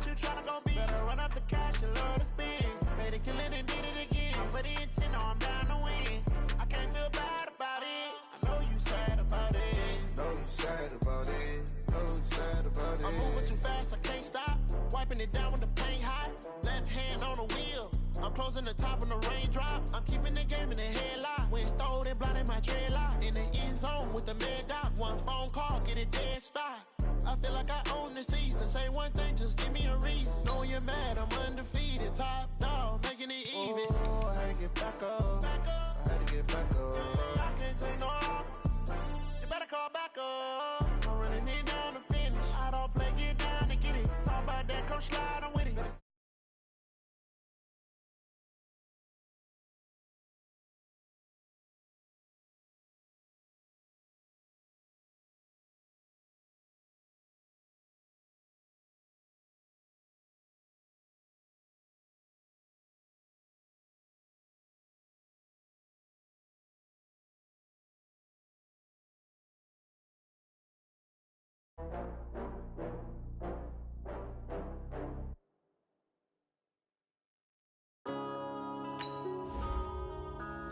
what you tryna go be. Better run up the cash and love to spend. Made it, kill it and did it again. But the intent, no, I'm down to win. I can't feel bad about it. I know you sad about it. Know you sad about it. Know you sad about it. I'm moving too fast, I can't stop. Wiping it down when the paint hot. Left hand on the wheel. I'm closing the top when the raindrop. I'm keeping the game in the headlock. When throwed and blinded my dreadlock. In the end zone with the mad dot. One phone call, get it dead stop. I feel like I own the season. Say one thing, just give me a reason. Knowing you're mad, I'm undefeated. Top dog, making it even. Oh, I had to get back up. Back up. I had to get back up. Yeah, I can't take no loss. You better call back up. I'm running it down to finish. I don't play, get down to get it. Talk about that, come slide, I'm with it.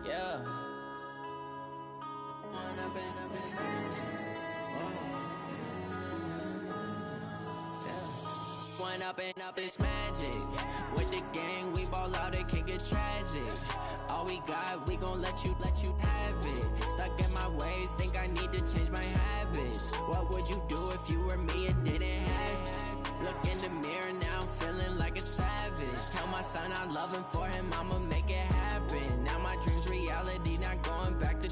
Yeah. One up and up is magic. With the gang, we ball out, it can get tragic. All we got, we gon' let you have it. Stuck in my ways, think I need to change my habits. What would you do if you were me and didn't have it? Look in the mirror now, I'm feeling like a savage. Tell my son I love him, for him I'ma make it happen. Now my dream's reality, not going back to.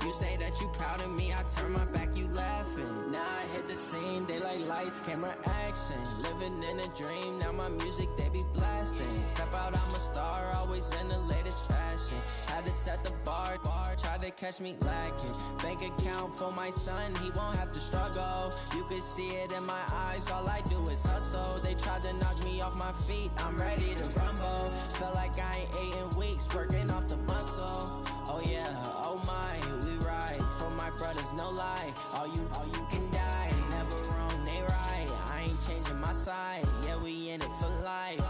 You say that you proud of me, I turn my back, you laughing. Now I hit the scene, daylight lights, camera action. Living in a dream, now my music, they be blasting. Step out, I'm a star, always in the latest fashion. Had to set the bar, try to catch me lacking. Bank account for my son, he won't have to struggle. You could see it in my eyes, all I do is hustle. They tried to knock me off my feet, I'm ready to rumble. Felt like I ain't ate in weeks, working off the muscle. Oh yeah, oh my, we ride for my brothers, no lie. All you can die, never wrong, they right. I ain't changing my side, yeah, we in it for life.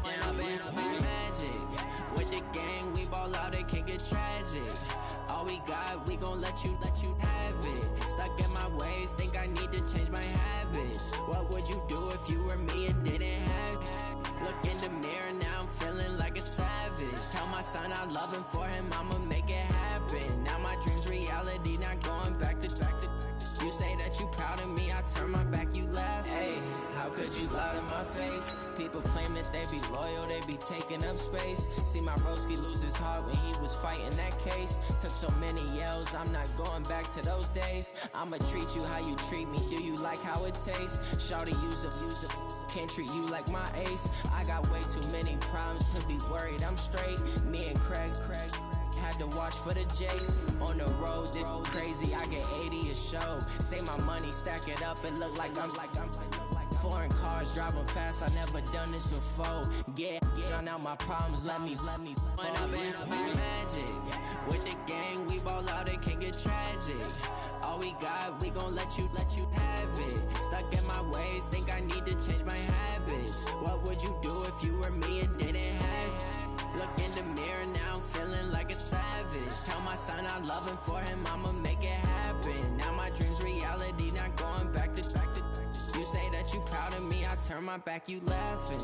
When up and up is magic. With the gang, we ball out, it can get tragic. All we got, we gon' let you have it. Stuck in my ways, think I need to change my habits. What would you do if you were me and didn't have it? Look in the mirror now, I'm feeling like a savage. Tell my son I love him, for him I'ma make it happen. Now my dream's reality, not going back to. You say that you proud of me, I turn my back, you laugh. Hey, how could you lie to my face? People claim that they be loyal, they be taking up space. See my broski lose his heart when he was fighting that case. Took so many yells, I'm not going back to those days. I'ma treat you how you treat me, do you like how it tastes? Shawty, use up, can't treat you like my ace. I got way too many problems to be worried, I'm straight. Me and Craig had to watch for the Jakes. On the road, this crazy, I get 80 a show. Say my money, stack it up, it look like I'm foreign cars, driving fast, I never done this before. Get drown out my problems, let me When up and up is magic. With the gang, we ball out, it can get tragic. All we got, we gon' let you have it. Stuck in my ways, think I need to change my habits. What would you do if you were me and didn't have it? Look in the mirror now, I'm feeling like a savage. Tell my son I love him, for him I'ma make it happen. Now my dream's reality, not going back to. You say that you proud of me, I turn my back, you laughing.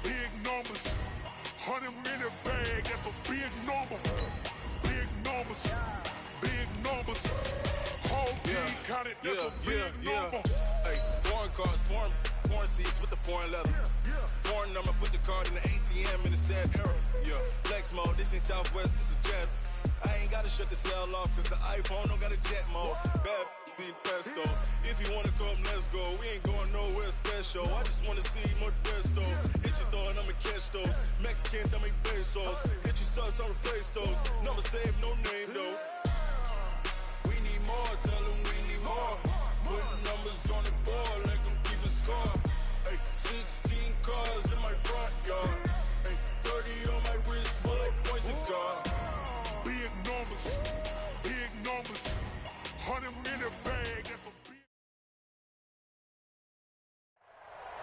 Big numbers, 100 minute bag, that's a big number. Big numbers, whole team counted, that's a big number. Hey, foreign cars, foreign seats with the foreign leather. Foreign number, put the card in the ATM in the sad era. Yeah, flex mode, this ain't Southwest, this is jet. I ain't gotta shut the cell off, cause the iPhone don't got a jet mode. Bad 15 pesto. If you wanna come, let's go. We ain't going nowhere special. I just wanna see Modesto. Hit your thought, I'ma catch those. Mexican, I make pesos. Hit your sus, I'll replace those. Number save, no name though. We need more, tell them we need more. Putting numbers on the board, let them keep a score. Hey, 16 cars in my front yard. Hey, 30 on my wrist, bullet points of God. Big numbers, 100 minute bag, that's a big...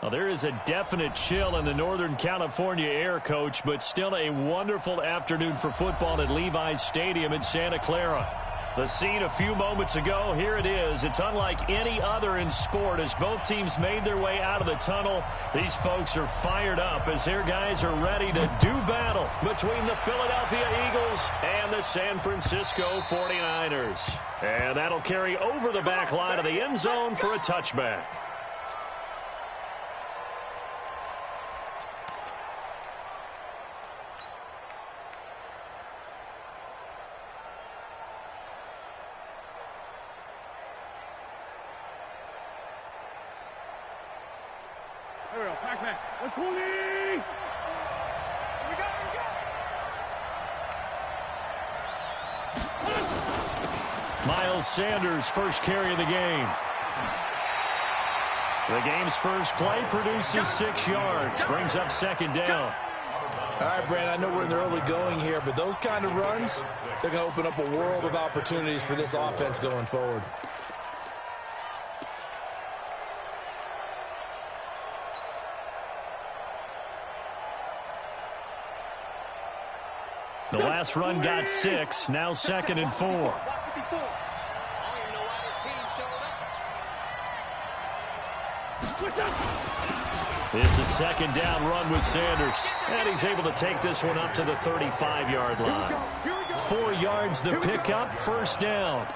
Well, there is a definite chill in the Northern California air, Coach, but still a wonderful afternoon for football at Levi's Stadium in Santa Clara. The scene a few moments ago, here it is. It's unlike any other in sport as both teams made their way out of the tunnel. These folks are fired up as their guys are ready to do battle between the Philadelphia Eagles and the San Francisco 49ers. And that'll carry over the back line of the end zone for a touchback. There we go. Pac-Man. 120. We got it. Miles Sanders, first carry of the game. The game's first play produces 6 yards. Brings up second down. All right, Brandon, I know we're in the early going here, but those kind of runs, they're going to open up a world of opportunities for this offense going forward. The last run got 6, now 2nd and 4. It's a second down run with Sanders, and he's able to take this one up to the 35-yard line. 4 yards the pickup, first down.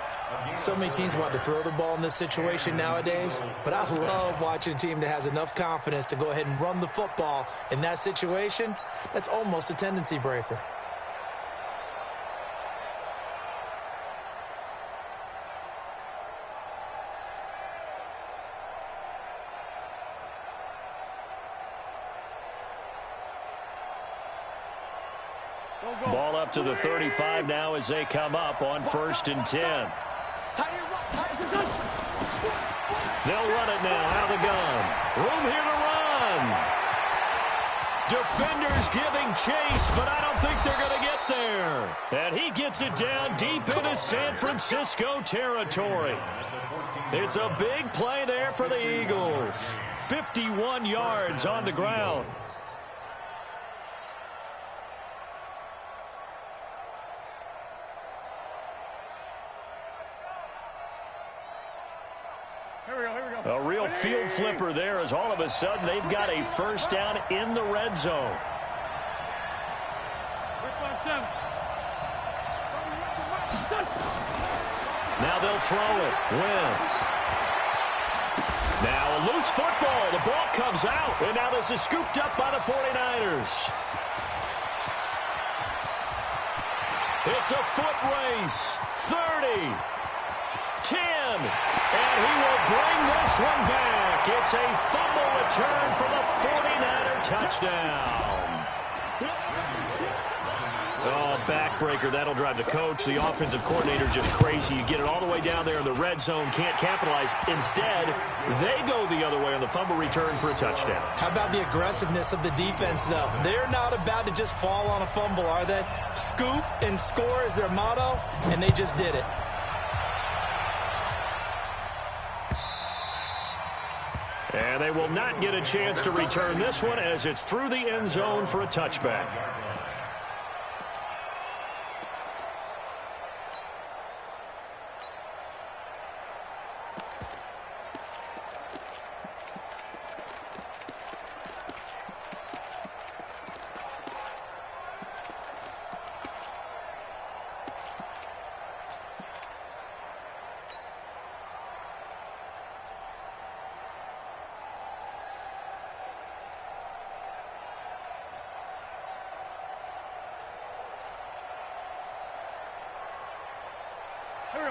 So many teams want to throw the ball in this situation nowadays, but I love watching a team that has enough confidence to go ahead and run the football in that situation. That's almost a tendency breaker. Ball up to the 35 now as they come up on 1st and 10. They'll run it now out of the gun. Room here to run. Defenders giving chase, but I don't think they're going to get there. And he gets it down deep into San Francisco territory. It's a big play there for the Eagles. 51 yards on the ground. A real field flipper there as all of a sudden they've got a first down in the red zone. Now they'll throw it. Wentz. Now a loose football. The ball comes out. And now this is scooped up by the 49ers. It's a foot race. 30. 10, and he will bring this one back. It's a fumble return for the 49er touchdown. Oh, backbreaker. That'll drive the coach, the offensive coordinator, just crazy. You get it all the way down there in the red zone, can't capitalize. Instead, they go the other way on the fumble return for a touchdown. How about the aggressiveness of the defense, though? They're not about to just fall on a fumble, are they? Scoop and score is their motto, and they just did it. And they will not get a chance to return this one as it's through the end zone for a touchback.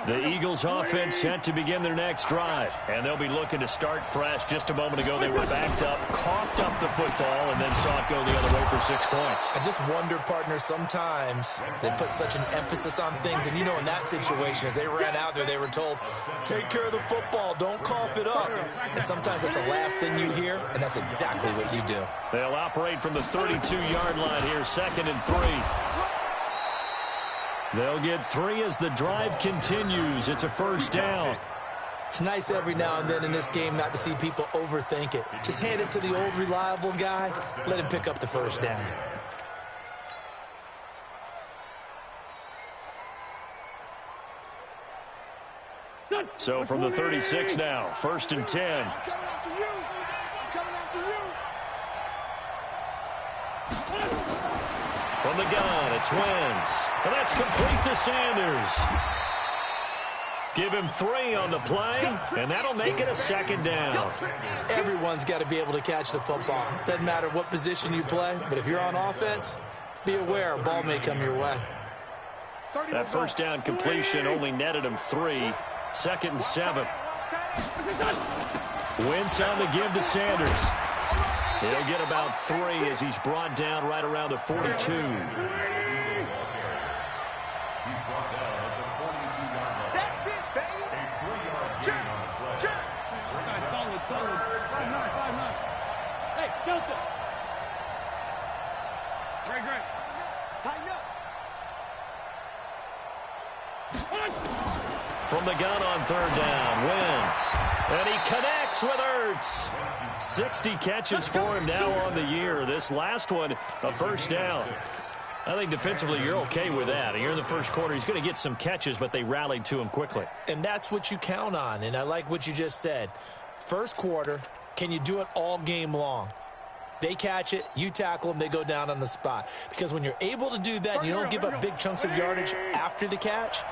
The Eagles offense set to begin their next drive, and they'll be looking to start fresh. Just a moment ago, they were backed up, coughed up the football, and then saw it go the other way for 6 points. I just wonder, partner, sometimes they put such an emphasis on things, and you know in that situation, as they ran out there, they were told, take care of the football, don't cough it up. And sometimes that's the last thing you hear, and that's exactly what you do. They'll operate from the 32-yard line here, 2nd and 3. They'll get 3 as the drive continues. It's a first down. It's nice every now and then in this game not to see people overthink it. Just hand it to the old reliable guy. Let him pick up the first down. So from the 36 now, 1st and 10. From the gun, it's Wentz. And that's complete to Sanders. Give him 3 on the play, and that'll make it a 2nd down. Everyone's got to be able to catch the football. Doesn't matter what position you play, but if you're on offense, be aware a ball may come your way. That first down completion only netted him 3. 2nd and 7. Wentz on the give to Sanders. He'll get about 3 as he's brought down right around the 42. He's brought down at the 42-yard line. That's it, baby. A 3-yard gain on the play. Solid. 5-9. Hey, Delta. Great. Tighten up. From the gun on 3rd down, Wentz. And he connects with Ertz. 60 catches for him now on the year. This last one, a first down. I think defensively you're okay with that. Here in the first quarter, he's going to get some catches, but they rallied to him quickly. And that's what you count on, and I like what you just said. First quarter, can you do it all game long? They catch it, you tackle them, they go down on the spot. Because when you're able to do that and you don't give up big chunks of yardage after the catch,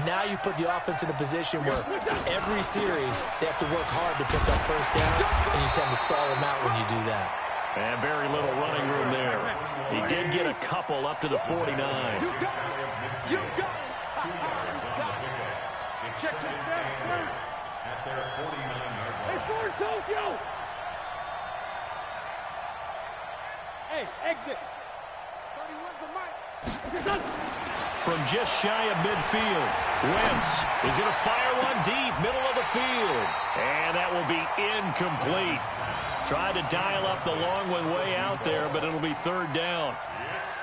now you put the offense in a position where every series they have to work hard to pick up first downs, and you tend to stall them out when you do that. And very little running room there. He did get a couple up to the 49. You got it. Check it at their 49-yard line. Hey, forward, Tokyo! Hey, exit. 31's the mic. From just shy of midfield, Wentz is going to fire one deep, middle of the field. And that will be incomplete. Tried to dial up the long one way out there, but it'll be 3rd down.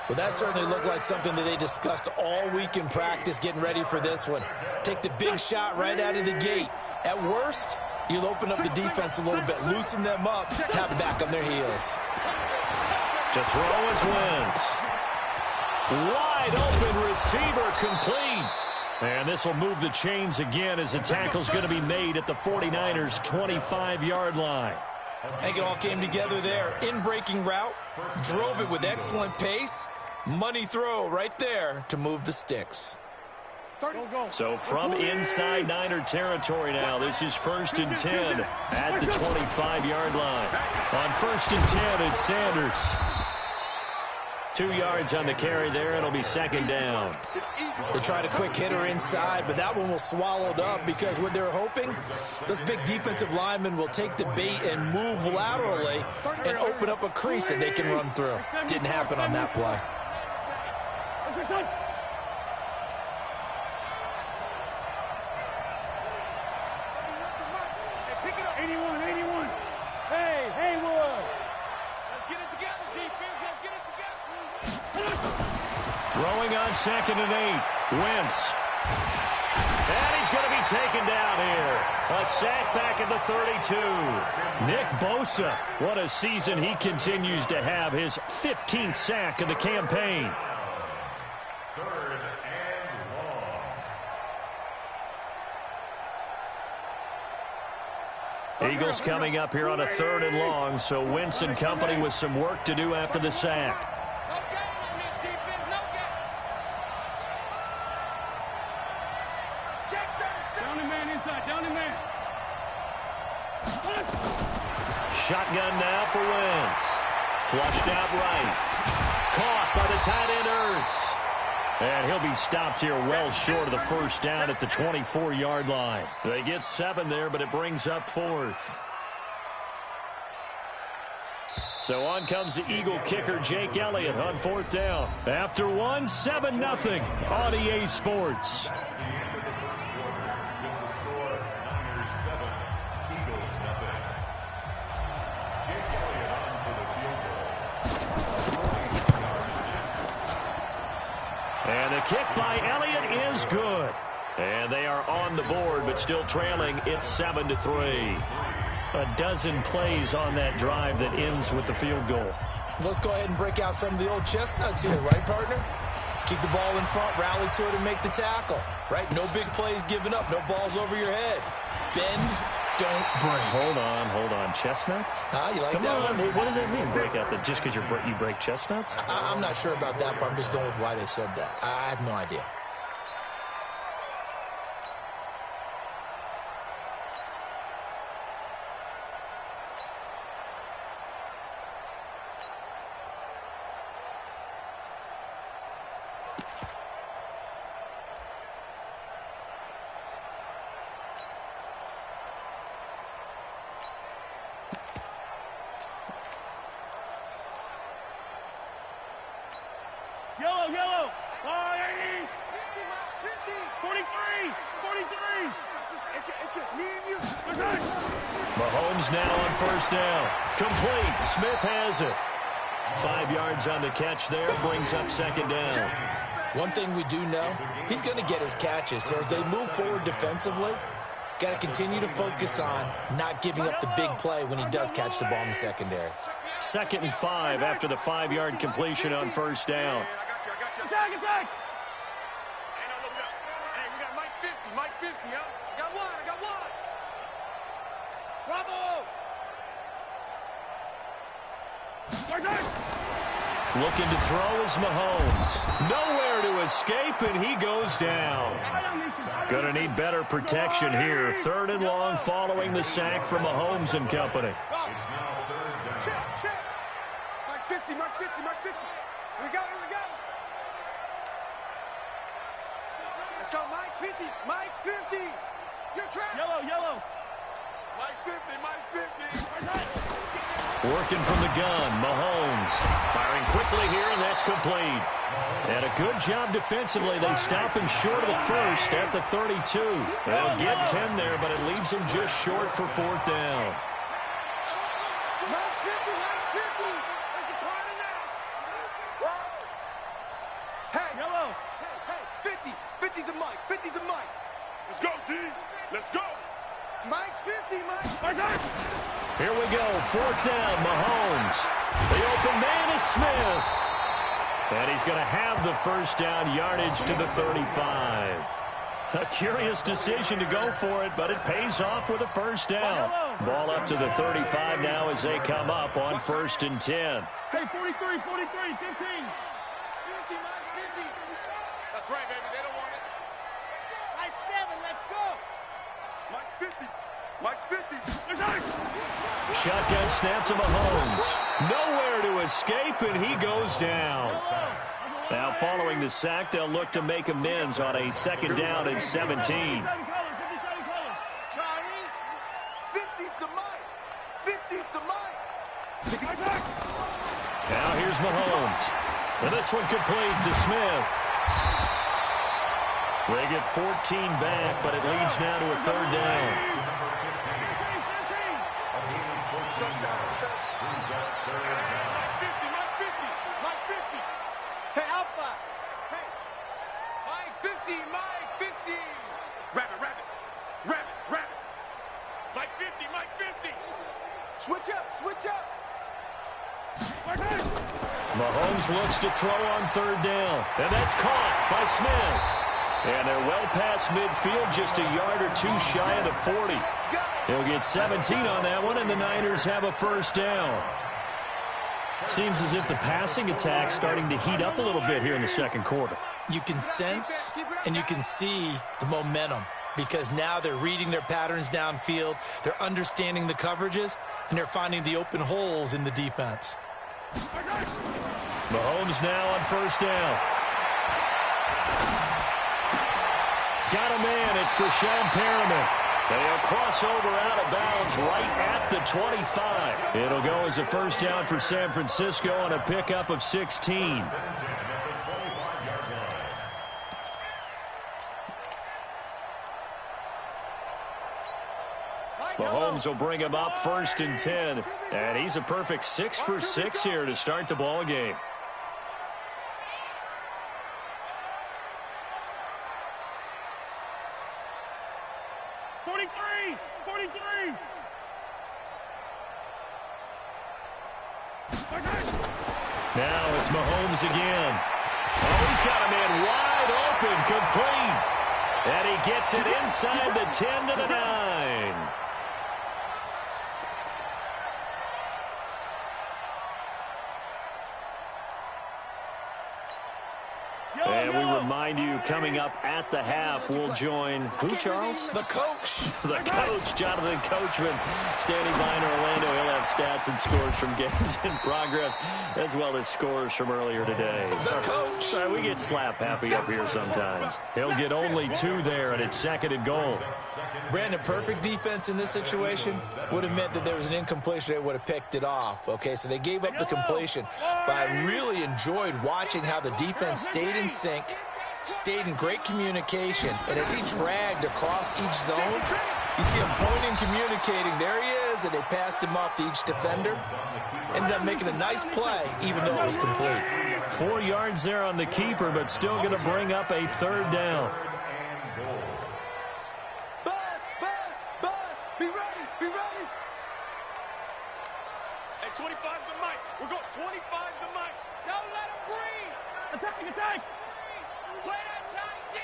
Well, that certainly looked like something that they discussed all week in practice getting ready for this one. Take the big shot right out of the gate. At worst, you'll open up the defense a little bit, loosen them up, have them back on their heels. To throw is Wentz. Wide open receiver complete. And this will move the chains again as the tackle's going to be made at the 49ers' 25-yard line. I think it all came together there. In-breaking route, drove it with excellent pace. Money throw right there to move the sticks. So from inside Niner territory now, this is 1st and 10 at the 25-yard line. On 1st and 10, it's Sanders. 2 yards on the carry there. It'll be 2nd down. They tried a quick hitter inside, but that one was swallowed up because what they're hoping, those big defensive linemen will take the bait and move laterally and open up a crease that they can run through. Didn't happen on that play. 81. Hey, Haywood. Let's get it together, defense. Let's get it together. Throwing on 2nd and 8. Wentz. And he's going to be taken down here. A sack back at the 32. Nick Bosa, what a season he continues to have. His 15th sack of the campaign. 3rd and long. Eagles coming up here on a 3rd and long, so Wentz and company with some work to do after the sack. Shotgun now for Wentz. Flushed out right. Caught by the tight end Ertz. And he'll be stopped here well short of the first down at the 24-yard line. They get 7 there, but it brings up 4th. So on comes the Eagle kicker, Jake Elliott, on 4th down. After 1, 7-0 on EA Sports. And the kick by Elliott is good. And they are on the board, but still trailing. It's 7-3. A dozen plays on that drive that ends with the field goal. Let's go ahead and break out some of the old chestnuts here, right, partner? Keep the ball in front, rally to it, and make the tackle, right? No big plays given up, no balls over your head. Bend, don't break. Hold on. Chestnuts? You like Come that on. one? What does that mean, break out? Just because you break chestnuts? I'm not sure about that, but I'm just going with why they said that. I have no idea. Yellow. 80. 50. 43. 43. It's just me and you. Mahomes now on first down. Complete. Smith has it. 5 yards on the catch there. Brings up second down. One thing we do know, he's going to get his catches. So as they move forward defensively, got to continue to focus on not giving up the big play when he does catch the ball in the secondary. 2nd and 5 after the 5-yard completion on first down. Attack! Hey, we got Mike 50, huh? I got one. Bravo! Looking to throw is Mahomes. Nowhere to escape, and he goes down. Gonna need better protection here. 3rd and long following the sack from Mahomes and company. Check. Mike's 50. Here we go. Let's go, Mike 50. You're trapped. Yellow. Mike 50. Working from the gun, Mahomes. Firing quickly here, and that's complete. And a good job defensively. They stop him short of the first at the 32. They'll get 10 there, but it leaves them just short for 4th down. Mike's 50. There's a party now. Hey. Yellow. Hey. 50 to Mike. Let's go, D. Let's go. Mike's 50. Here we go. 4th down, Mahomes. The open man is Smith. And he's going to have the first down, yardage to the 35. A curious decision to go for it, but it pays off with a first down. Ball up to the 35 now as they come up on 1st and 10. Hey, 43, 15. Mike's 50. That's right, baby. They don't want it. Mike's 7. Let's go. Mike's 50. Shotgun snap to Mahomes. Nowhere to escape, and he goes down. Now, following the sack, they'll look to make amends on a 2nd down and 17. Charlie, 50's to Mike. Now here's Mahomes. And this one complete to Smith. They get 14 back, but it leads now to a 3rd down. Hey, Alpha. Hey. Mike 50. Rabbit. Mike 50. Switch up. Mahomes looks to throw on 3rd down. And that's caught by Smith. And they're well past midfield, just a yard or two shy of the 40. He'll get 17 on that one, and the Niners have a first down. Seems as if the passing attack's starting to heat up a little bit here in the 2nd quarter. You can sense and you can see the momentum because now they're reading their patterns downfield, they're understanding the coverages, and they're finding the open holes in the defense. Mahomes now on first down. Got a man. It's Breshad Perriman. They'll cross over out of bounds right at the 25. It'll go as a first down for San Francisco on a pickup of 16. Mahomes will bring him up 1st and 10. And he's a perfect 6 for 6 here to start the ball game. Now it's Mahomes again. Oh, he's got a man wide open, complete. And he gets it inside the 10 to the 9. And we remind you, coming up at the half, we'll join who, Charles? The coach. The coach, Jonathan Coachman, standing by in Orlando. He'll have stats and scores from games in progress, as well as scores from earlier today. The coach. Sorry, we get slap happy up here sometimes. He'll get only 2 there, and it's 2nd and goal. Brandon, perfect defense in this situation would have meant that there was an incompletion. They would have picked it off. Okay, so they gave up the completion. But I really enjoyed watching how the defense stayed in sync, stayed in great communication, and as he dragged across each zone, you see him pointing, communicating. There he is, and they passed him off to each defender. Ended up making a nice play, even though it was complete. 4 yards there on the keeper, but still going to bring up a 3rd down. Buzz, be ready, be ready. Hey, 25's the mic. We're going 25's the mic. Don't let him breathe. Attack. Play that tight D.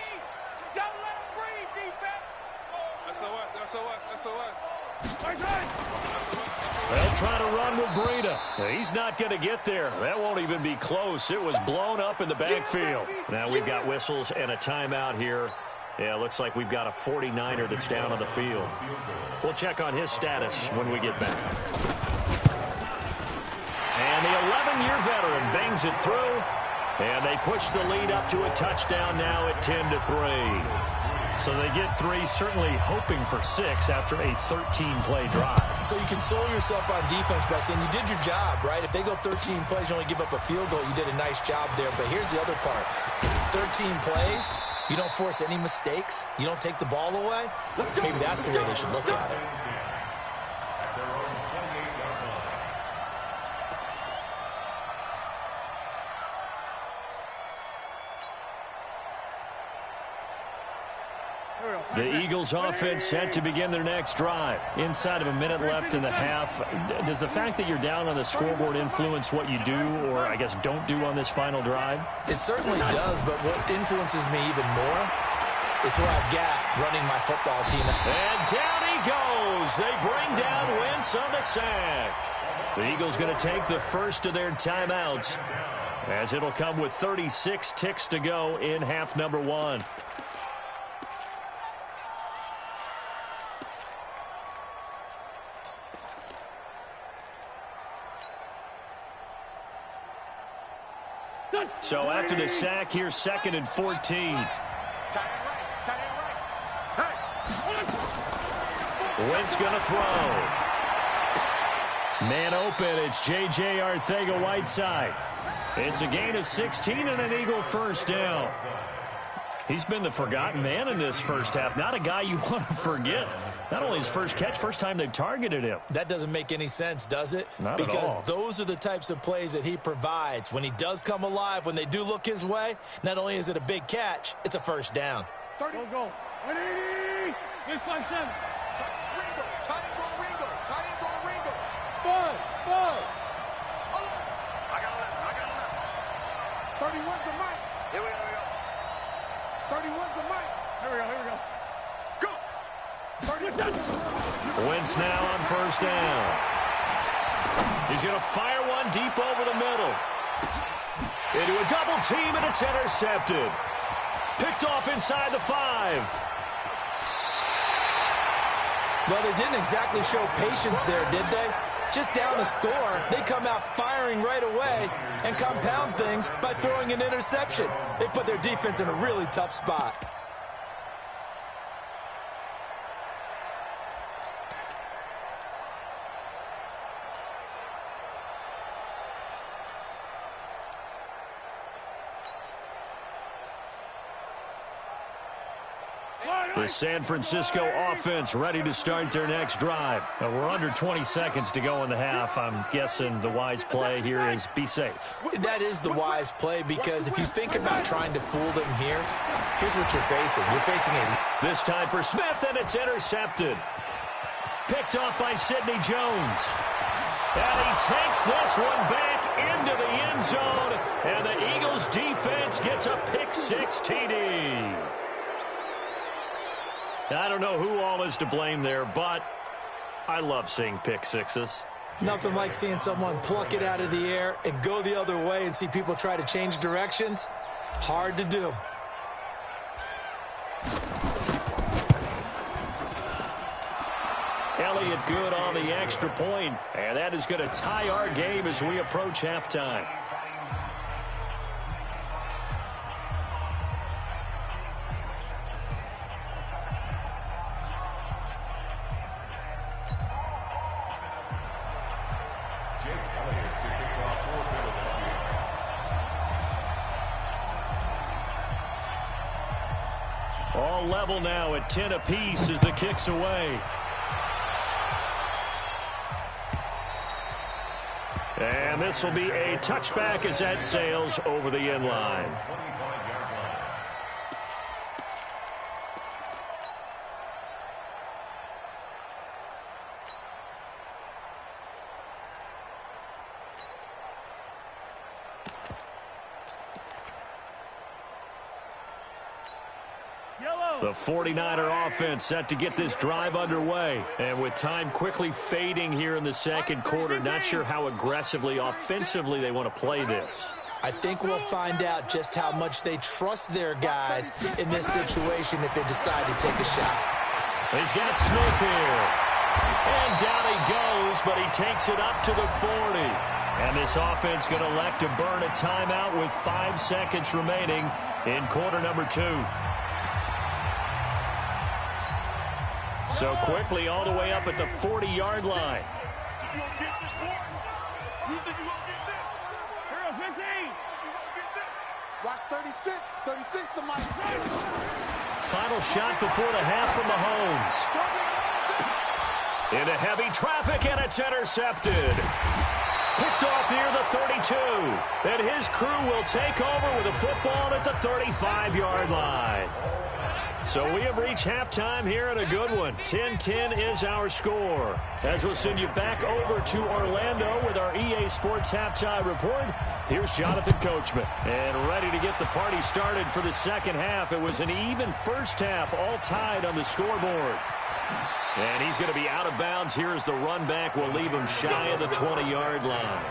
Don't let him breathe, defense. SOS. They'll try to run with Breida. He's not going to get there. That won't even be close. It was blown up in the backfield. Now we've got whistles and a timeout here. Yeah, looks like we've got a 49er that's down on the field. We'll check on his status when we get back. And the 11-year veteran bangs it through. And they push the lead up to a touchdown now at 10-3. So they get 3, certainly hoping for 6 after a 13-play drive. So you console yourself on defense by saying you did your job, right? If they go 13 plays, you only give up a field goal, you did a nice job there. But here's the other part. 13 plays, you don't force any mistakes, you don't take the ball away. Maybe that's the way they should look at it. The Eagles offense set to begin their next drive. Inside of a minute left in the half. Does the fact that you're down on the scoreboard influence what you do, or I guess don't do on this final drive? It certainly does, but what influences me even more is who I've got running my football team. And down he goes. They bring down Wentz on the sack. The Eagles going to take the first of their timeouts, as it'll come with 36 ticks to go in half number 1. So after the sack, here's 2nd and 14. Tight end right. Hey. Wentz going to throw. Man open, it's J.J. Arcega-Whiteside. It's a gain of 16 and an Eagle first down. He's been the forgotten man in this first half. Not a guy you want to forget. Not only his first catch, first time they've targeted him. That doesn't make any sense, does it? Not because at all. Those are the types of plays that he provides. When he does come alive, when they do look his way, not only is it a big catch, it's a first down. 30. Go. Ready? This one, 7. Ringo. Tight ends on Ringo. Buzz. Oh, I got 11. 31's the mic. Here we go. 31's the mic. Here we go. Go. 30. Wentz now on first down. He's going to fire one deep over the middle. Into a double team, and it's intercepted. Picked off inside the 5. Well, they didn't exactly show patience there, did they? just down a score, they come out firing right away and compound things by throwing an interception. They put their defense in a really tough spot. The San Francisco offense ready to start their next drive. We're under 20 seconds to go in the half. I'm guessing the wise play here is be safe. That is the wise play, because if you think about trying to fool them here, here's what you're facing. You're facing a... This time for Smith, and it's intercepted. Picked off by Sidney Jones. And he takes this one back into the end zone, and the Eagles defense gets a pick-6 TD. I don't know who all is to blame there, but I love seeing pick-sixes. Nothing like seeing someone pluck it out of the air and go the other way and see people try to change directions. Hard to do. Elliott good on the extra point, and that is going to tie our game as we approach halftime. All level now at 10 apiece as the kick's away. And this will be a touchback as that sails over the end line. The 49er offense set to get this drive underway. And with time quickly fading here in the second quarter, not sure how aggressively, offensively they want to play this. I think we'll find out just how much they trust their guys in this situation if they decide to take a shot. He's got Smith here. And down he goes, but he takes it up to the 40. And this offense going to elect to burn a timeout with 5 seconds remaining in quarter number 2. So quickly all the way up at the 40-yard line. Watch 36. 36 to Mike. Final shot before the half from Mahomes. Into heavy traffic, and it's intercepted. Picked off near the 32. And his crew will take over with a football at the 35-yard line. So we have reached halftime here in a good one. 10-10 is our score. As we'll send you back over to Orlando with our EA Sports Halftime Report, here's Jonathan Coachman. And ready to get the party started for the second half. It was an even first half, all tied on the scoreboard. And he's going to be out of bounds here as the run back will leave him shy of the 20-yard line.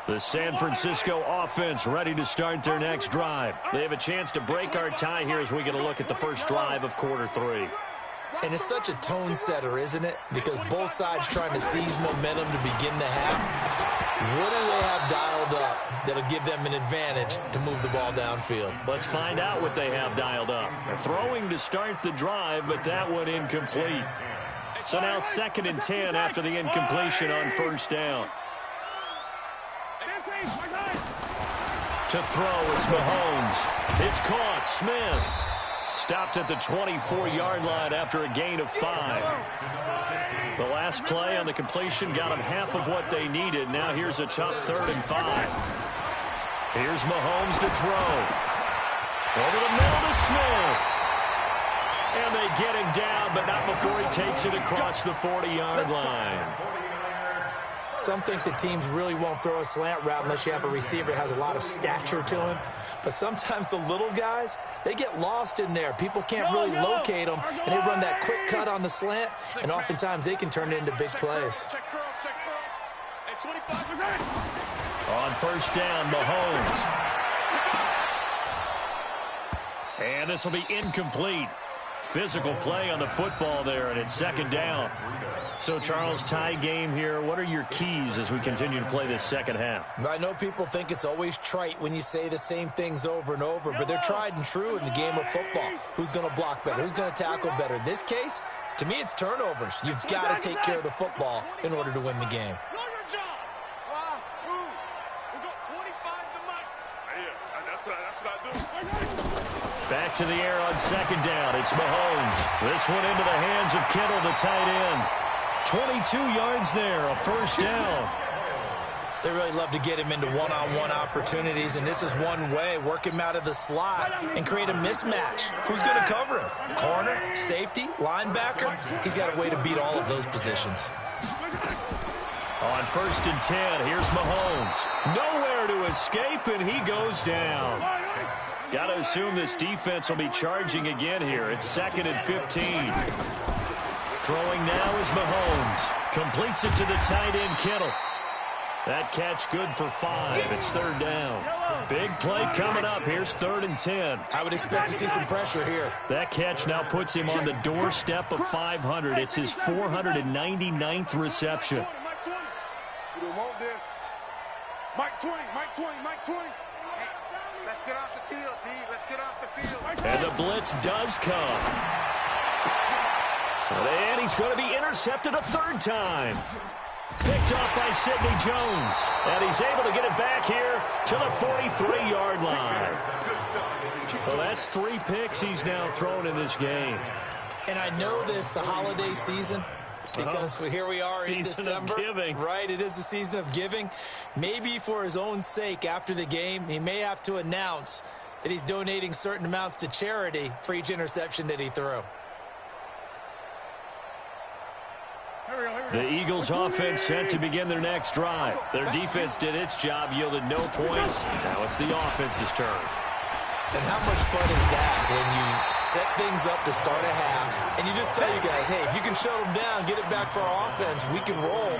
The San Francisco offense ready to start their next drive. They have a chance to break our tie here as we get a look at the first drive of quarter 3. And it's such a tone setter, isn't it? Because both sides trying to seize momentum to begin the half. What do they have dialed up that'll give them an advantage to move the ball downfield? Let's find out what they have dialed up. They're throwing to start the drive, but that one incomplete. So now 2nd and 10 after the incompletion on first down. To throw, it's Mahomes. It's caught. Smith stopped at the 24-yard line after a gain of 5. The last play on the completion got them half of what they needed. Now here's a tough 3rd and 5. Here's Mahomes to throw. Over the middle to Smith. And they get him down, but not before he takes it across the 40-yard line. Some think the teams really won't throw a slant route unless you have a receiver that has a lot of stature to him. But sometimes the little guys, they get lost in there. People can't really locate them, and they run that quick cut on the slant, and oftentimes they can turn it into big plays. On first down, Mahomes. And this will be incomplete. Physical play on the football there, and it's second down. So, Charles, tie game here. What are your keys as we continue to play this second half? I know people think it's always trite when you say the same things over and over, but they're tried and true in the game of football. Who's going to block better? Who's going to tackle better? In this case, to me, it's turnovers. You've got to take care of the football in order to win the game. Back to the air on second down. It's Mahomes. This one into the hands of Kittle, the tight end. 22 yards there, a first down. They really love to get him into one-on-one opportunities, and this is one way. Work him out of the slot and create a mismatch. Who's going to cover him? Corner, safety, linebacker? He's got a way to beat all of those positions. On 1st and 10, here's Mahomes. Nowhere to escape, and he goes down. Got to assume this defense will be charging again here. It's 2nd and 15. Throwing now is Mahomes. Completes it to the tight end, Kittle. That catch good for 5. It's 3rd down. Big play coming up. Here's 3rd and 10. I would expect to see some pressure here. That catch now puts him on the doorstep of 500. It's his 499th reception. We don't want this. Mike 20, Mike 20, Mike 20. Hey, let's get off the field, D. Let's get off the field. And the blitz does come. And he's going to be intercepted a 3rd time. Picked off by Sidney Jones. And he's able to get it back here to the 43-yard line. Well, that's 3 picks he's now thrown in this game. And I know this, the holiday season, because here we are in December. Season of giving. Right, it is the season of giving. Maybe for his own sake, after the game, he may have to announce that he's donating certain amounts to charity for each interception that he threw. The Eagles offense set to begin their next drive. Their defense did its job, yielded no points. Now it's the offense's turn. And how much fun is that when you set things up to start a half and you just tell you guys, hey, if you can shut them down, get it back for our offense, we can roll.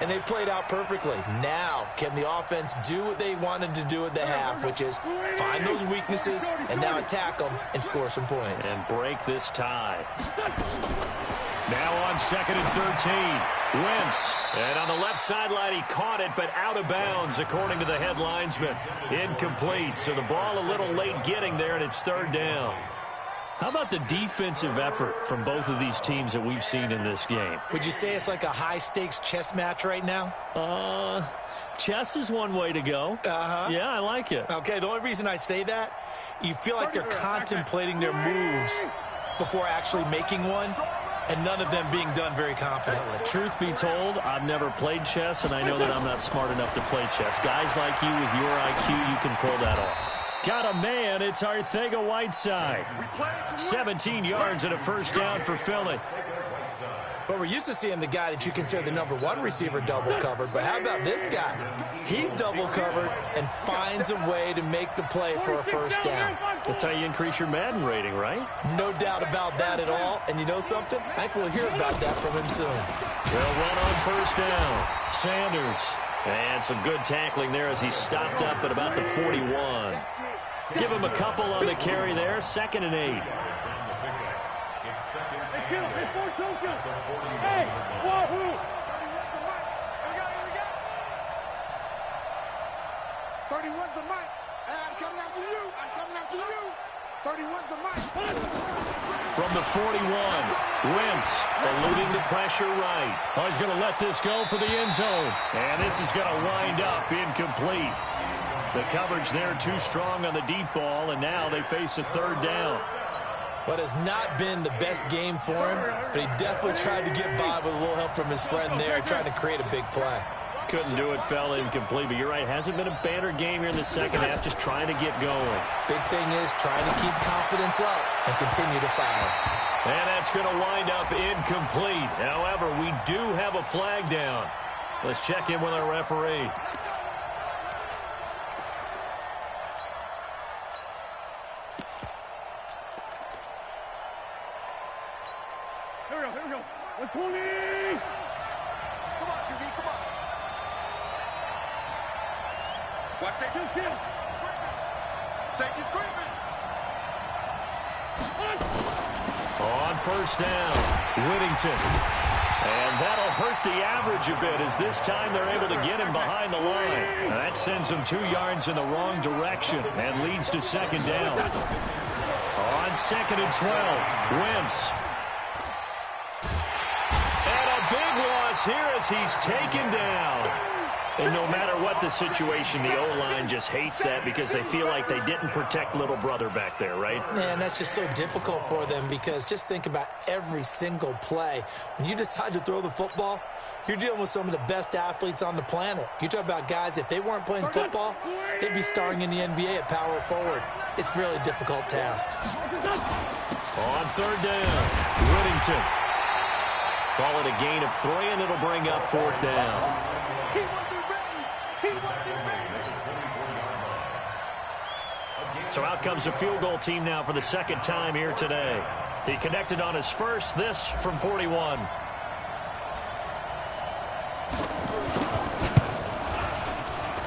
And they played out perfectly. Now, can the offense do what they wanted to do at the half, which is find those weaknesses and now attack them and score some points. And break this tie. Now on 2nd and 13. Wentz. And on the left sideline, he caught it, but out of bounds, according to the head linesman. Incomplete. So the ball a little late getting there, and it's 3rd down. How about the defensive effort from both of these teams that we've seen in this game? Would you say it's like a high-stakes chess match right now? Chess is one way to go. Yeah, I like it. Okay, the only reason I say that, you feel like they're contemplating their moves before actually making one, and none of them being done very confidently. Truth be told, I've never played chess, and I know that I'm not smart enough to play chess. Guys like you with your IQ, you can pull that off. Got a man, it's Arcega-Whiteside. 17 yards and a first down for Philly. But we're used to seeing the guy that you consider the #1 receiver double covered. But how about this guy? He's double covered and finds a way to make the play for a first down. That's how you increase your Madden rating, right? No doubt about that at all. And you know something? I think we'll hear about that from him soon. They'll run on first down. Sanders. And some good tackling there as he stopped up at about the 41. Give him a couple on the carry there. 2nd and 8. Hey, wahoo! 31's the mic. Hey, I'm coming after you. I'm coming after you. 31's the mic. From the 41, Wentz eluding the pressure right. Oh, he's going to let this go for the end zone. And this is going to wind up incomplete. The coverage there too strong on the deep ball, and now they face a 3rd down. What has not been the best game for him, but he definitely tried to get by with a little help from his friend there, trying to create a big play. Couldn't do it, fell incomplete, but you're right, hasn't been a banner game here in the second half, just trying to get going. Big thing is trying to keep confidence up and continue to fire. And that's going to wind up incomplete. However, we do have a flag down. Let's check in with our referee. Here we go. 120! Come on, QB, come on. Watch that. Kill. Safety's creeping. On first down, Whittington. And that'll hurt the average a bit as this time they're able to get him behind the line. That sends him 2 yards in the wrong direction and leads to second down. On second and 12, Wentz. And a big loss here as he's taken down. And no matter what the situation, the O-line just hates that because they feel like they didn't protect little brother back there, right? Man, that's just so difficult for them because just think about every single play. When you decide to throw the football, you're dealing with some of the best athletes on the planet. You talk about guys, if they weren't playing football, they'd be starring in the NBA at power forward. It's a really difficult task. On third down, Whittington. Call it a gain of 3, and it'll bring up fourth down. So out comes a field goal team now for the second time here today. He connected on his first, this from 41.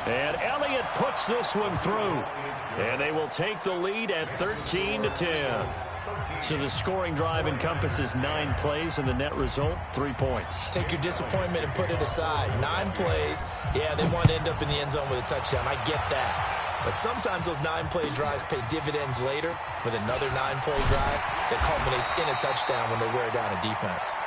And Elliott puts this one through. And they will take the lead at 13-10. So the scoring drive encompasses 9 plays, and the net result, 3 points. Take your disappointment and put it aside. 9 plays. Yeah, they want to end up in the end zone with a touchdown. I get that. But sometimes those 9-play drives pay dividends later with another 9-play drive that culminates in a touchdown when they wear down a defense.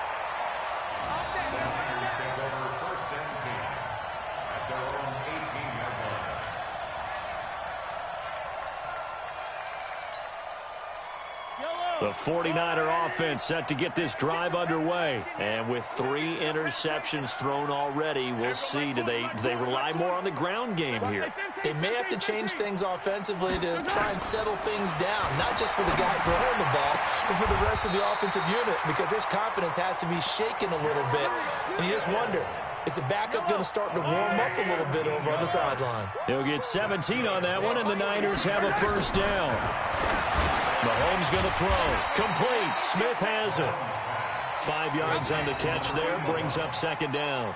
The 49er offense set to get this drive underway. And with 3 interceptions thrown already, we'll see. Do they rely more on the ground game here? They may have to change things offensively to try and settle things down, not just for the guy throwing the ball, but for the rest of the offensive unit, because their confidence has to be shaken a little bit. And you just wonder, is the backup going to start to warm up a little bit over on the sideline? He'll get 17 on that one, and the Niners have a first down. Mahomes going to throw. Complete. Smith has it. 5 yards on the catch there. Brings up second down.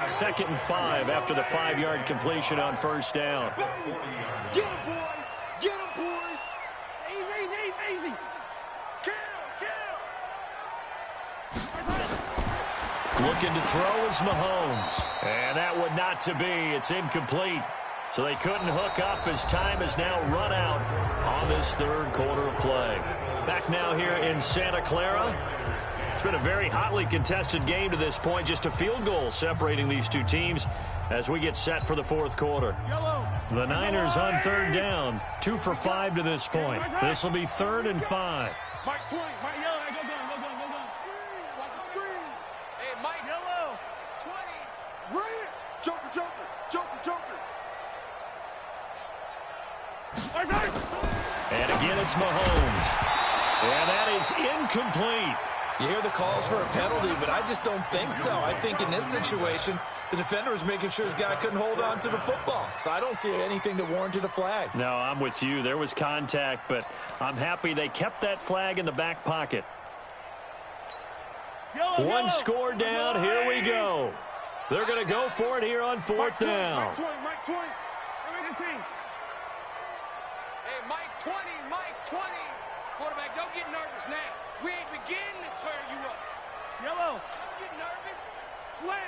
2nd and 5 after the 5-yard completion on first down. Get him, boy. Get him, boy. Easy. Looking to throw is Mahomes. And that one not to be. It's incomplete. So they couldn't hook up as time has now run out on this third quarter of play. Back now here in Santa Clara. It's been a very hotly contested game to this point. Just a field goal separating these two teams as we get set for the fourth quarter. The Niners on third down. 2 for 5 to this point. This will be 3rd and 5. Mike 20. Mike yellow. Go down. Watch the screen. Hey, Mike yellow. 20. Right it. Joker. And again, it's Mahomes. And that is incomplete. You hear the calls for a penalty, but I just don't think so. I think in this situation, the defender was making sure his guy couldn't hold on to the football. So I don't see anything that warranted a flag. No, I'm with you. There was contact, but I'm happy they kept that flag in the back pocket. One score down. Here we go. They're going to go for it here on 4th down. Mike 20. Hey, Mike 20. Quarterback, don't get nervous now. We ain't beginning to tear you up. Yellow. Don't get nervous. Slam.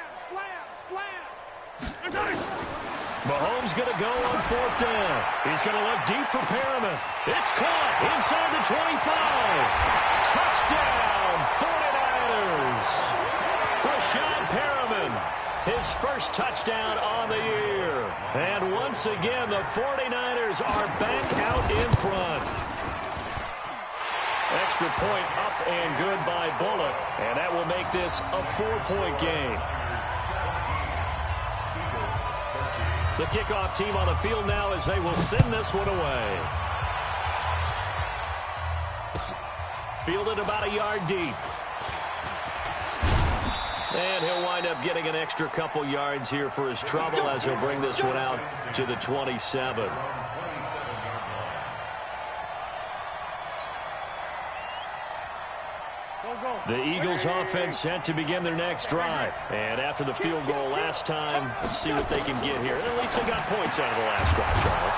Mahomes going to go on 4th down. He's going to look deep for Perriman. It's caught inside the 25. Touchdown, 49ers. Brashad Perriman, his first touchdown on the year. And once again, the 49ers are back out in front. Extra point up and good by Bullock. And that will make this a 4-point game. The kickoff team on the field now as they will send this one away. Fielded about a yard deep. And he'll wind up getting an extra couple yards here for his trouble as he'll bring this one out to the 27. The Eagles offense set to begin their next drive. And after the field goal last time, see what they can get here. And at least they got points out of the last drive, Charles.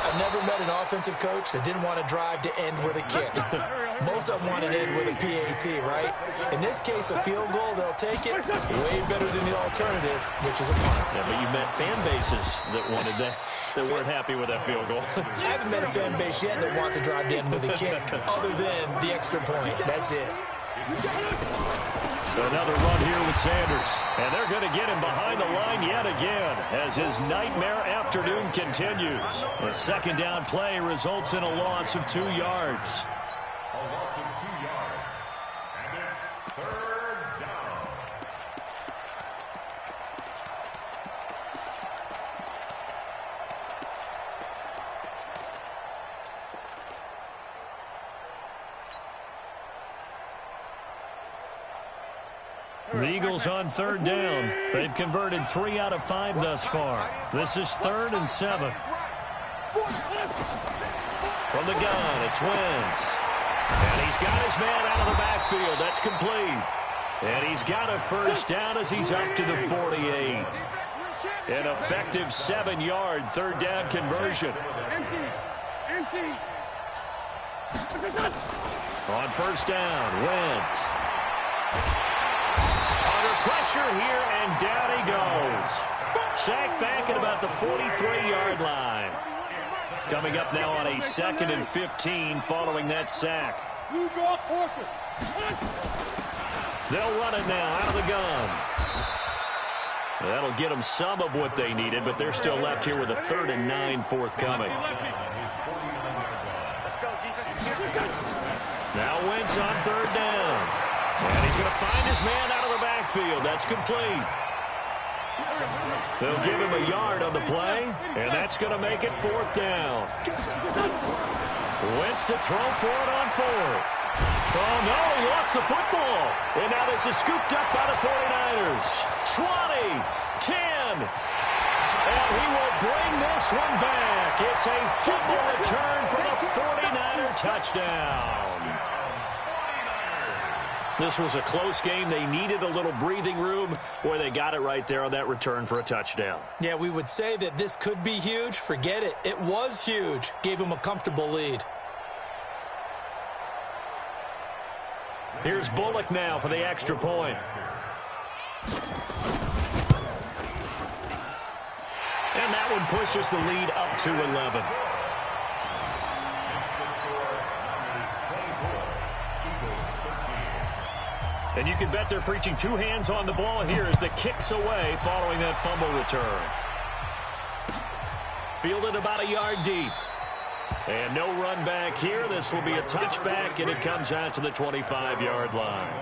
I've never met an offensive coach that didn't want a drive to end with a kick. Most don't want it in with a PAT, right? In this case, a field goal, they'll take it. Way better than the alternative, which is a punt. Yeah, but you've met fan bases that wanted that weren't happy with that field goal. I haven't met a fan base yet that wants to drive in with a kick, other than the extra point. That's it. Another run here with Sanders. And they're going to get him behind the line yet again as his nightmare afternoon continues. A second down play results in a loss of 2 yards. A loss of 2 yards. And it's 3rd down. The Eagles on 3rd down. They've converted 3 out of 5 thus far. This is 3rd and 7. From the gun, it's Wentz. And he's got his man out of the backfield. That's complete. And he's got a first down as he's up to the 48. An effective 7-yard 3rd down conversion. On 1st down, Wentz. Under pressure here, and down he goes. Sacked back at about the 43-yard line. Coming up now on a 2nd and 15 following that sack. They'll run it now out of the gun. That'll get them some of what they needed, but they're still left here with a 3rd and 9 forthcoming. Now Wentz on 3rd down. And he's going to find his man out of the backfield. That's complete. They'll give him a yard on the play, and that's going to make it 4th down. Wentz to throw for it on 4th. Oh, no, he lost the football. And now this is scooped up by the 49ers. 20, 10, and he will bring this one back. It's a fumble return for a 49er touchdown. This was a close game. They needed a little breathing room. Boy, they got it right there on that return for a touchdown. Yeah, we would say that this could be huge. Forget it. It was huge. Gave him a comfortable lead. Here's Bullock now for the extra point. And that one pushes the lead up to 11. And you can bet they're preaching 2 hands on the ball here as the kick's away following that fumble return. Fielded about a yard deep. And no run back here. This will be a touchback, and it comes out to the 25-yard line.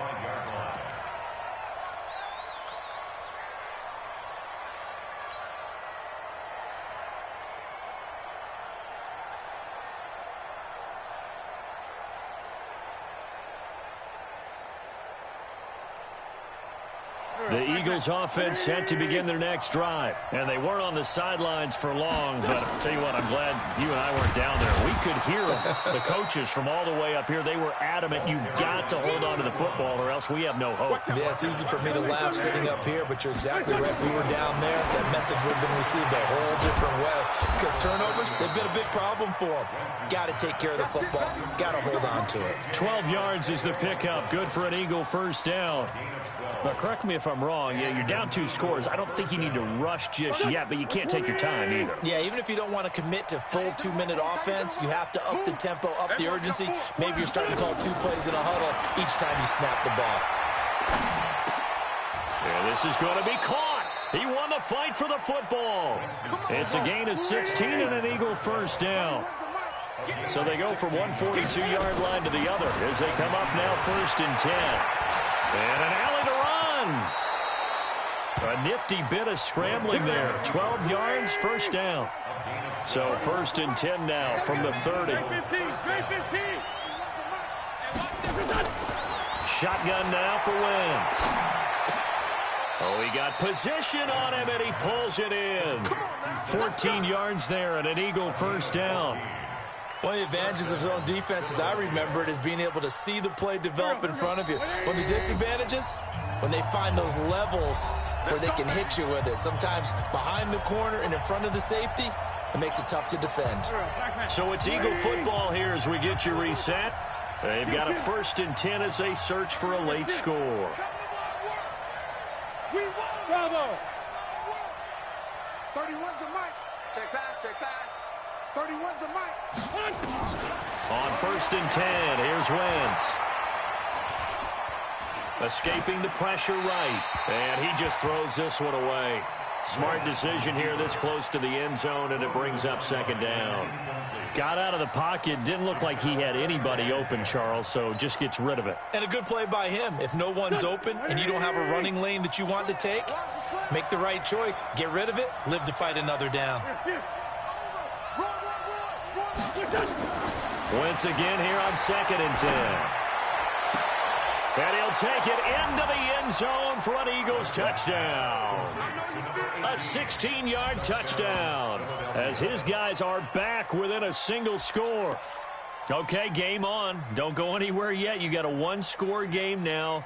The Eagles offense set to begin their next drive. And they weren't on the sidelines for long, but I'll tell you what, I'm glad you and I weren't down there. We could hear them. The coaches from all the way up here, they were adamant, you've got to hold on to the football or else we have no hope. Yeah, it's easy for me to laugh sitting up here, but you're exactly right. We were down there. That message would have been received a whole different way. Because turnovers, they've been a big problem for them. Got to take care of the football. Got to hold on to it. 12 yards is the pickup. Good for an Eagle first down. Now, correct me if I'm wrong. Yeah, you're down 2 scores. I don't think you need to rush just yet, but you can't take your time either. Yeah, even if you don't want to commit to full 2-minute offense, you have to up the tempo, up the urgency. Maybe you're starting to call 2 plays in a huddle each time you snap the ball. Yeah, this is going to be caught. He won the fight for the football. It's a gain of 16 and an Eagle first down. So they go from one 42-yard line to the other as they come up now 1st and 10. And an alley to run. A nifty bit of scrambling there. 12 yards, first down. So 1st and 10 now from the 30. Shotgun now for Wentz. Oh, he got position on him, and he pulls it in. 14 yards there and an Eagle first down. One of the advantages of zone defense, as I remember it, is being able to see the play develop in front of you. One of the disadvantages, when they find those levels where they can hit you with it. Sometimes behind the corner and in front of the safety, it makes it tough to defend. So it's Eagle football here as we get you reset. They've got a 1st and 10 as they search for a late score. Bravo. 31's the mic. Check pass, check pass. 31's the mic. On 1st and 10, here's Wentz. Escaping the pressure right. And he just throws this one away. Smart decision here this close to the end zone, and it brings up 2nd down. Got out of the pocket. Didn't look like he had anybody open, Charles, so just gets rid of it. And a good play by him. If no one's open and you don't have a running lane that you want to take, make the right choice. Get rid of it. Live to fight another down. Wentz again here on 2nd and 10. And he'll take it into the end zone for an Eagles touchdown. A 16-yard touchdown as his guys are back within a single score. Okay, game on. Don't go anywhere yet. You got a 1-score game now.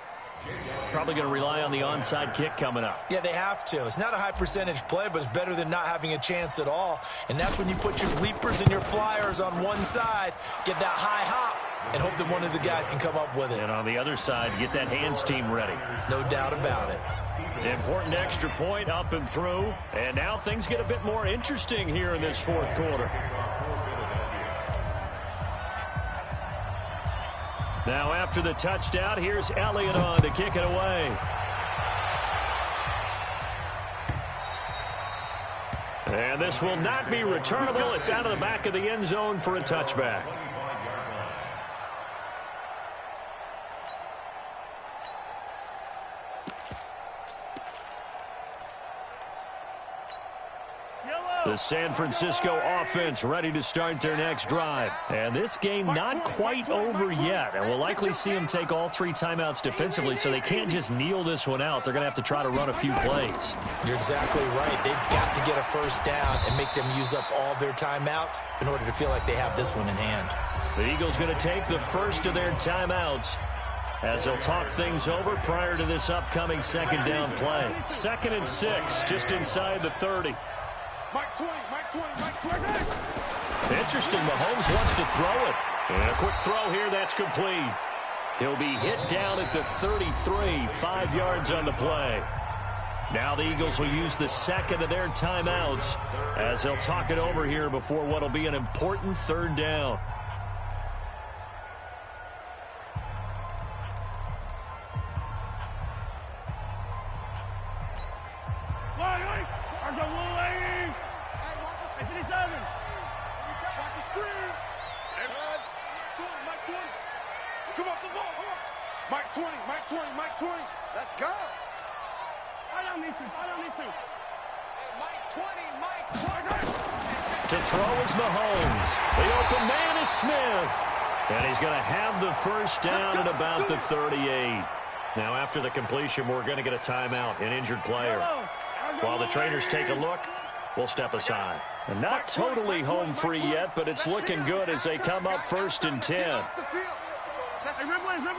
Probably going to rely on the onside kick coming up. Yeah, they have to. It's not a high percentage play, but it's better than not having a chance at all. And that's when you put your leapers and your flyers on one side, get that high hop, and hope that one of the guys can come up with it. And on the other side, get that hands team ready. No doubt about it. Important extra point up and through. And now things get a bit more interesting here in this 4th quarter. Now after the touchdown, here's Elliott on to kick it away. And this will not be returnable. It's out of the back of the end zone for a touchback. The San Francisco offense ready to start their next drive. And this game not quite over yet. And we'll likely see them take all 3 timeouts defensively, so they can't just kneel this one out. They're going to have to try to run a few plays. You're exactly right. They've got to get a 1st down and make them use up all their timeouts in order to feel like they have this one in hand. The Eagles going to take the first of their timeouts as they'll talk things over prior to this upcoming 2nd down play. 2nd and 6, just inside the 30. Mike 20, Mike 20, Mike 20. Interesting, Mahomes wants to throw it. And a quick throw here, that's complete. He'll be hit down at the 33, 5 yards on the play. Now the Eagles will use the 2nd of their timeouts as they'll talk it over here before what will be an important 3rd down. Let's go. I don't need to. Hey, Mike 20, Mike 20. To throw is Mahomes. The open man is Smith. And he's going to have the 1st down at about the 38. Now after the completion, we're going to get a timeout, an injured player. While the trainers take a look, we'll step aside. And not totally home free yet, but it's looking good as they come up 1st and 10. That's a rip win. Hey,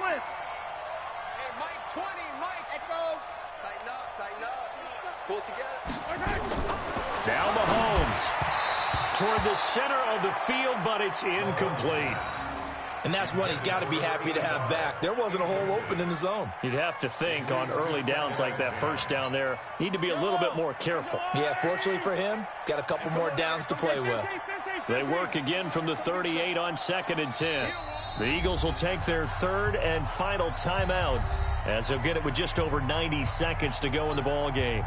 Mike 20, Mike. Echo. Tighten up. Pull it together. Now Mahomes toward the center of the field, but it's incomplete. And that's one he's got to be happy to have back. There wasn't a hole open in the zone. You'd have to think on early downs like that 1st down there, need to be a little bit more careful. Yeah, fortunately for him, got a couple more downs to play with. They work again from the 38 on 2nd and 10. The Eagles will take their 3rd and final timeout as they'll get it with just over 90 seconds to go in the ball game.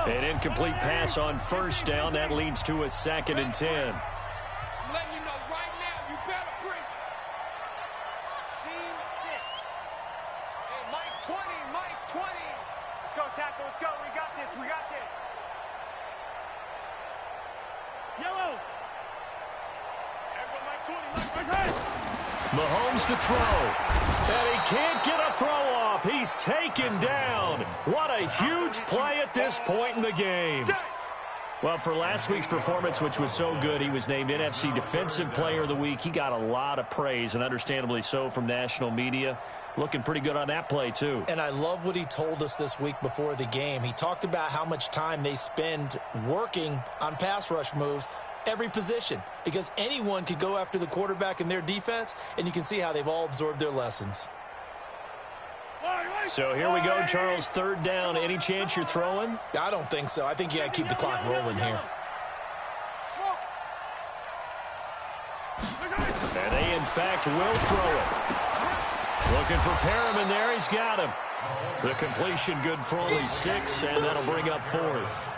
An incomplete pass on 1st down. That leads to a 2nd and 10. I'm letting you know right now, you better bring it. Scene 6. Hey, Mike 20, Mike 20. Let's go, tackle. Let's go. We got this. Yellow. Everyone, Mike 20, Mike 20. Mahomes to throw. And he can't get a throw off. He's taken down. What a huge play at this point in the game. Well, for last week's performance, which was so good, he was named NFC Defensive Player of the Week. He got a lot of praise, and understandably so, from national media. Looking pretty good on that play, too. And I love what he told us this week before the game. He talked about how much time they spend working on pass rush moves. every position, because anyone could go after the quarterback in their defense, and you can see how they've all absorbed their lessons. So here we go, Charles, third down. Any chance you're throwing? I don't think so. I think you got to keep the clock rolling here. And they, in fact, will throw it. Looking for Perriman there. He's got him. The completion good for only 6, and that'll bring up 4th.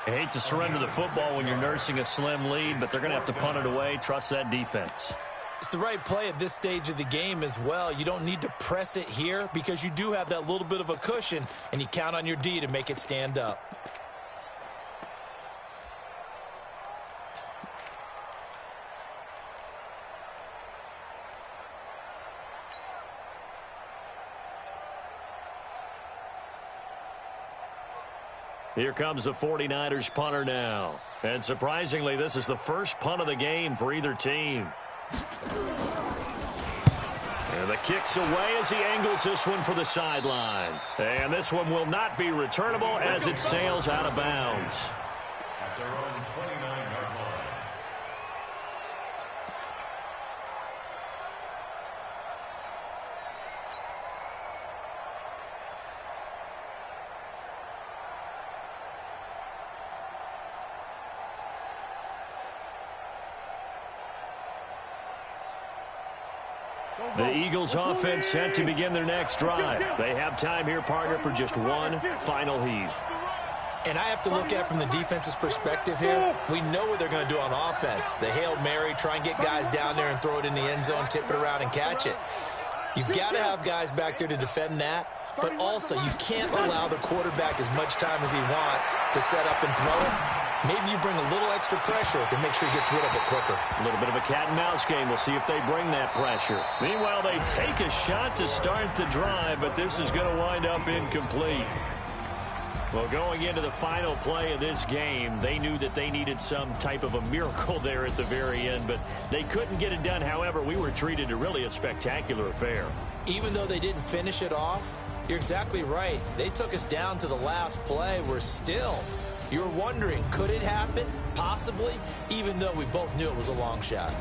I hate to surrender the football when you're nursing a slim lead, but they're going to have to punt it away. Trust that defense. It's the right play at this stage of the game as well. You don't need to press it here because you do have that little bit of a cushion, and you count on your D to make it stand up. Here comes the 49ers punter now. And surprisingly, this is the first punt of the game for either team. And the kick's away as he angles this one for the sideline. And this one will not be returnable as it sails out of bounds. At their own 29-yard line. The Eagles offense set to begin their next drive. They have time here, partner, for just one final heave. And I have to look at it from the defense's perspective here. We know what they're going to do on offense. The Hail Mary, try and get guys down there and throw it in the end zone, tip it around and catch it. You've got to have guys back there to defend that, but also you can't allow the quarterback as much time as he wants to set up and throw it. Maybe you bring a little extra pressure to make sure he gets rid of it quicker. A little bit of a cat and mouse game. We'll see if they bring that pressure. Meanwhile, they take a shot to start the drive, but this is going to wind up incomplete. Well, going into the final play of this game, they knew that they needed some type of a miracle there at the very end, but they couldn't get it done. However, we were treated to really a spectacular affair. Even though they didn't finish it off, you're exactly right. They took us down to the last play. We're still... You're wondering, could it happen? Possibly, even though we both knew it was a long shot.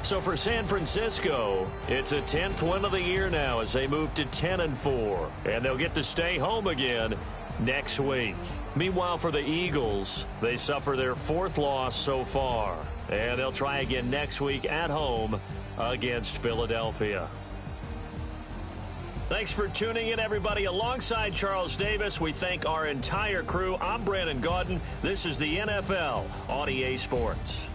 So for San Francisco, it's a 10th win of the year now as they move to 10-4, and they'll get to stay home again next week. Meanwhile, for the Eagles, they suffer their 4th loss so far, and they'll try again next week at home against Philadelphia. Thanks for tuning in, everybody. Alongside Charles Davis, we thank our entire crew. I'm Brandon Gaudin. This is the NFL on EA Sports.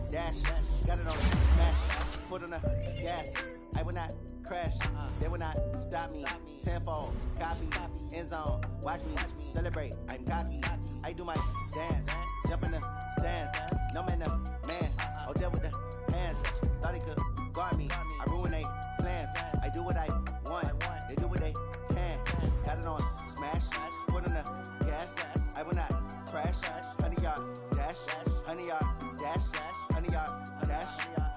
Dash, got it on smash, foot on the gas. I will not crash, they will not stop me. Tenfold, copy, end zone, watch me celebrate. I'm cocky, I do my dance, jump in the stands. No man, no man, oh there with the hands. Thought he could guard me, I ruin they plans. I do what I want, they do what they can. Got it on smash, foot on the gas. I will not crash, 100-yard dash, 100-yard dash. 100-yard dash,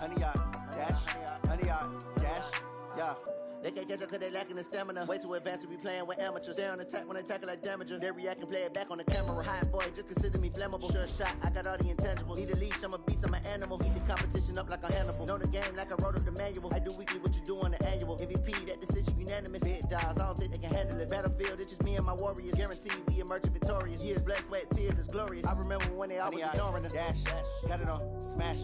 100-yard dash, 100-yard dash, yeah. They can't catch up cause they lacking the stamina. Way too advanced to be playing with amateurs. Stay on attack when they tackle like damager. They react and play it back on the camera. Hot boy, just consider me flammable. Sure shot, I got all the intangibles. Need a leash, I'm a beast, I'm an animal. Eat the competition up like a Hannibal. Know the game like I wrote up the manual. I do weekly what you do on the annual. MVP, that decision unanimous. Big dogs, I don't think they can handle it. Battlefield, it's just me and my warriors. Guaranteed we emerge victorious. Years, blood, sweat, tears, it's glorious. I remember when they always ignoring us. Dash, got it on smash,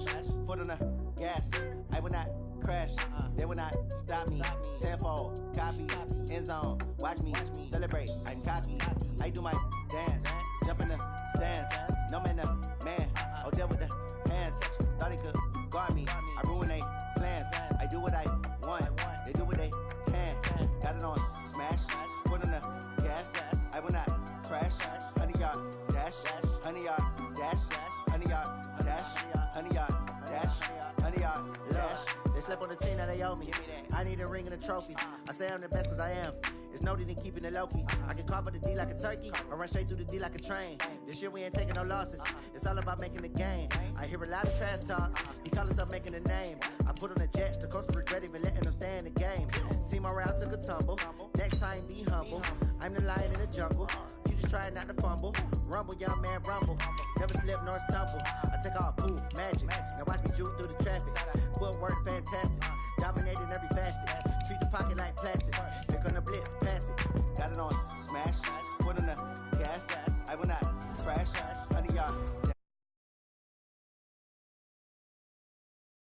foot on the gas. I will not crash, they will not stop me. Tenfold, copy, end zone, watch me celebrate. I'm cocky, I do my dance. Jump in the stands. No man, man. Oh, deal with the hands. Thought he could guard me. I ruin they plans. I do what I want. They do what they can. Got it on smash. Foot on the gas. I will not crash. 100-yard dash. 100-yard dash. 100-yard dash. 100-yard dash. 100-yard dash. They slept on the team, now they owe me. I need a ring and a trophy. I say I'm the best cause I am. It's noted in keeping it low-key. I can carve up the D like a turkey or run straight through the D like a train. This year we ain't taking no losses. It's all about making the game. I hear a lot of trash talk. He call himself making a name. I put on the Jets. The coach regret even letting them stay in the game. Team morale took a tumble. Next time be humble. I'm the lion in the jungle. You just trying not to fumble. Rumble, young man, rumble. Never slip nor stumble. I take off, poof, magic. Now watch me juke through the traffic. Footwork fantastic.